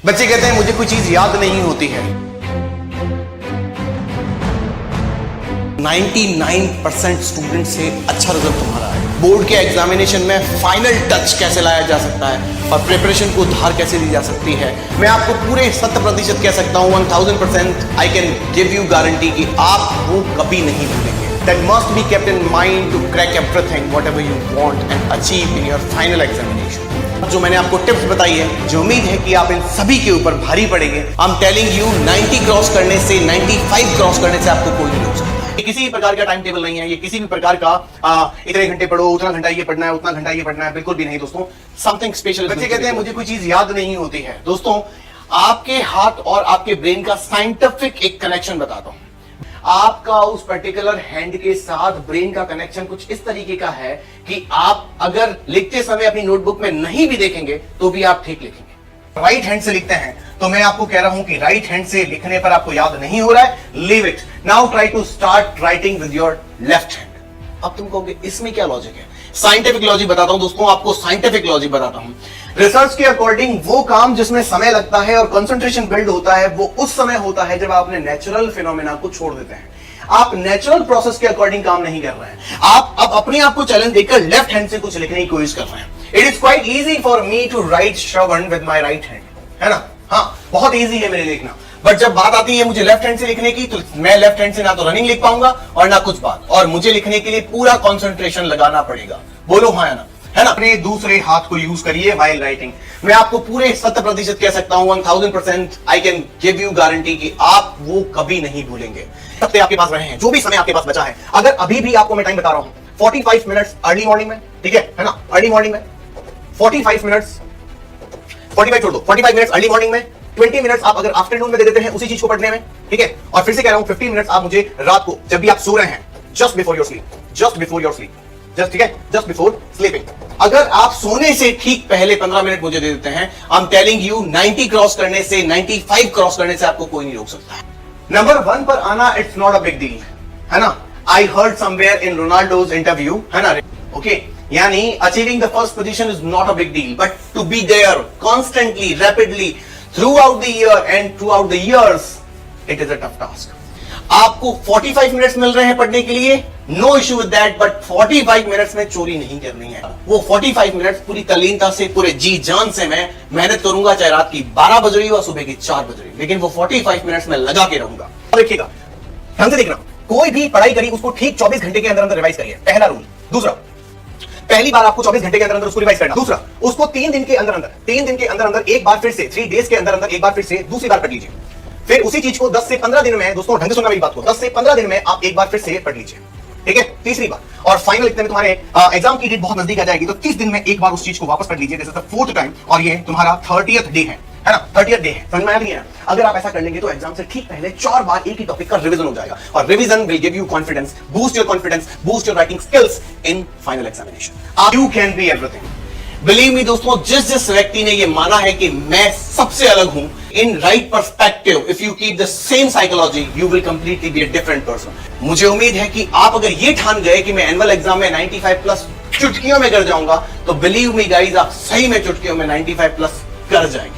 बच्चे कहते हैं मुझे कोई चीज याद नहीं होती है। 99% स्टूडेंट से अच्छा रिजल्ट तुम्हारा है। बोर्ड के एग्जामिनेशन में फाइनल टच कैसे लाया जा सकता है और प्रिपरेशन को धार कैसे दी जा सकती है, मैं आपको पूरे 100% कह सकता हूं, 1000% I can give you guarantee कि आप वो कभी नहीं भूलेंगे। That must be kept in mind to crack everything, whatever you want and achieve in your final examination. जो मैंने आपको टिप्स बताई है, जो उम्मीद है कि आप इन सभी के ऊपर भारी पड़ेंगे। I'm telling you 90 क्रॉस करने से 95 क्रॉस करने से आपको कोई नहीं रोक सकता। ये किसी भी प्रकार का टाइम टेबल नहीं है, ये किसी भी प्रकार का इतने घंटे पढ़ो, उतना घंटा ये पढ़ना है, उतना घंटा ये पढ़ना है, बिल्कुल भी नहीं दोस्तों। Something special. बच्चे कहते हैं मुझे कोई चीज याद नहीं होती है। दोस्तों, आपके हाथ और आपके ब्रेन का साइंटिफिक एक कनेक्शन बताता हूं। आपका उस पर्टिकुलर हैंड के साथ ब्रेन का कनेक्शन कुछ इस तरीके का है कि आप अगर लिखते समय अपनी नोटबुक में नहीं भी देखेंगे तो भी आप ठीक लिखेंगे। राइट हैंड से लिखते हैं तो मैं आपको कह रहा हूं कि राइट हैंड से लिखने पर आपको याद नहीं हो रहा है, leave it. Now try to start writing with your left hand. अब तुम कहोगे इसमें क्या लॉजिक है? साइंटिफिक लॉजिक बताता हूं दोस्तों, आपको साइंटिफिक लॉजिक बताता हूं। रिसर्च के अकॉर्डिंग वो काम जिसमें समय लगता है और कंसंट्रेशन बिल्ड होता है वो उस समय होता है जब आप अपने नेचुरल फिनोमेना को छोड़ देते हैं। आप नेचुरल प्रोसेस के अकॉर्डिंग काम नहीं कर रहे हैं। आप अब अपने आप को चैलेंज देकर लेफ्ट हैंड से कुछ लिखने की कोशिश कर रहे हैं। It is quite easy for me to write Shravan with my right hand, है ना? हाँ, बहुत इजी है मेरे लिखना। बट जब बात आती है मुझे लेफ्ट हैंड से लिखने की, तो मैं लेफ्ट हैंड से ना तो रनिंग लिख पाऊंगा और ना कुछ बात, और मुझे लिखने के लिए पूरा कंसंट्रेशन लगाना पड़ेगा। बोलो हाँ या ना, है ना? अपने दूसरे हाथ को यूज करिए व्हाइल राइटिंग। मैं आपको पूरे 100% कह सकता हूं, 1000% I can give you guarantee कि आप वो कभी नहीं भूलेंगे। हफ्ते आपके पास रहे हैं, जो भी समय आपके पास बचा है, अगर अभी भी आपको मैं टाइम बता रहा हूं 45 मिनट्स अर्ली मॉर्निंग में, ठीक है ना? अर्ली मॉर्निंग में 45 मिनट्स, 45 छोड़ दो, 45 मिनट्स अर्ली मॉर्निंग में, 20 मिनट्स आप अगर आफ्टरनून में दे देते हैं उसी चीज को पढ़ने में, ठीक है? और फिर से कह रहा हूं 15 मिनट्स आप मुझे रात को जब भी आप सो रहे हैं, जस्ट बिफोर योर स्लीप, ठीक है, जस्ट बिफोर स्लीपिंग, अगर आप सोने से ठीक पहले 15 मिनट मुझे दे देते हैं, I am telling you 90 cross करने से 95 क्रॉस करने से आपको कोई नहीं रोक सकता है। नंबर 1 पर आना it's not a big deal, है ना? I heard somewhere in Ronaldo's interview, है ना? ओके, यानी achieving the first position is not a big deal, but to be there constantly, rapidly throughout the year and throughout the years, it is a tough task. आपको 45 minutes मिल रहे हैं पढ़ने के लिए, no issue with that, but 45 minutes में चोरी नहीं करनी है। वो 45 मिनट्स पूरी तल्लीनता से, पूरे जी जान से मैं मेहनत करूंगा, चाहे रात की 12 बज रही हो या सुबह की 4 बज रही हो, लेकिन वो 45 मिनट्स में लगा के रहूंगा। देखिएगा, ध्यान से देखना, कोई भी पढ़ाई करी उसको ठीक 24 घंटे के अंदर अंदर रिवाइज करिए, पहला रूल। दूसरा, पहली बार आपको 24 घंटे के अंदर अंदर उसको रिवाइज करना। दूसरा, उसको 3 दिन के अंदर अंदर एक बार फिर से, 3 डेज के अंदर अंदर एक बार फिर से दूसरी बार पढ़ लीजिए। फिर उसी चीज को 10 से 15 दिन में, दोस्तों ढंग से सुनना मेरी बात को, 10 से 15 दिन में आप एक बार फिर से पढ़ लीजिए, ठीक है? तीसरी बार, और फाइनल इतने में तुम्हारे एग्जाम की डेट बहुत नजदीक आ जाएगी, तो 30 दिन में एक बार उस चीज को वापस पढ़ लीजिए। This is the 4th time, और ये तुम्हारा 30th डे है ना? 30th डे है, समझ में आ रही है? अगर आप ऐसा कर लेंगे तो एग्जाम से ठीक पहले 4 बार एक ही टॉपिक का रिवीजन हो जाएगा, और revision will give you confidence, boost your confidence, boost your writing skills in final examination. You can be everything. Believe me दोस्तों, जिस व्यक्ति ने ये माना है कि मैं सबसे अलग हूं, in right perspective, if you keep the same psychology, you will completely be a different person. मुझे उम्मीद है कि आप अगर ये ठान गए कि मैं एनुअल एग्जाम में 95 प्लस चुटकियों में कर जाऊंगा, तो बिलीव मी गाइज, आप सही में चुटकियों में 95 प्लस कर जाएंगे।